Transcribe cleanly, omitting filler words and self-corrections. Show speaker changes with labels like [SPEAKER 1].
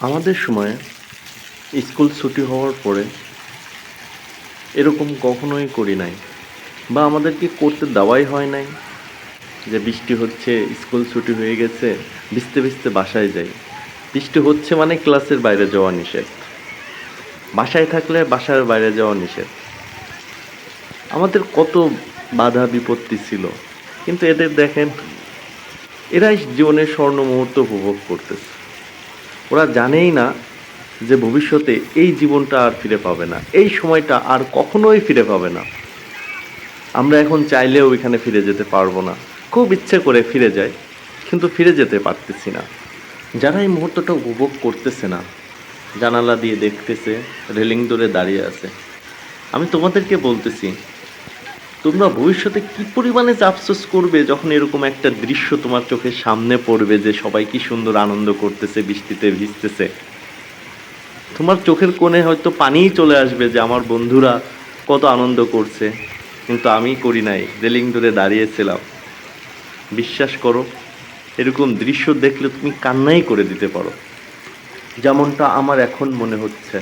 [SPEAKER 1] আমাদের সময়ে স্কুল ছুটি হওয়ার পরে এরকম কখনোই করি নাই, বা আমাদেরকে করতে দেওয়াই হয় নাই। যে বৃষ্টি হচ্ছে, স্কুল ছুটি হয়ে গেছে, ভিজতে ভিজতে বাসায় যাই। বৃষ্টি হচ্ছে মানে ক্লাসের বাইরে যাওয়া নিষেধ, বাসায় থাকলে বাসার বাইরে যাওয়া নিষেধ। আমাদের কত বাধা বিপত্তি ছিল, কিন্তু এদের দেখেন, এরাই জীবনের স্বর্ণ মুহূর্ত উপভোগ করতেছে। ওরা জানেই না যে ভবিষ্যতে এই জীবনটা আর ফিরে পাবে না, এই সময়টা আর কখনোই ফিরে পাবে না। আমরা এখন চাইলেও ওইখানে ফিরে যেতে পারবো না। খুব ইচ্ছে করে ফিরে যাই, কিন্তু ফিরে যেতে পারতেছি না। যারা এই মুহূর্তটা উপভোগ করতেছে না, জানালা দিয়ে দেখতেছে, রেলিং ধরে দাঁড়িয়ে আছে, আমি তোমাদেরকে বলতেছি, তোমরা ভবিষ্যতে কি পরিমাণে আফসোস করবে যখন এরকম একটা দৃশ্য তোমার চোখের সামনে পড়বে যে সবাই কি সুন্দর আনন্দ করতেছে, বৃষ্টিতে ভিজতেছে। তোমার চোখের কোণে হয়তো পানিই চলে আসবে যে আমার বন্ধুরা কত আনন্দ করছে, কিন্তু আমি করি নাই, রেলিং ধরে দাঁড়িয়েছিলাম। বিশ্বাস করো, এরকম দৃশ্য দেখলে তুমি কান্নাই করে দিতে পারো, যেমনটা আমার এখন মনে হচ্ছে।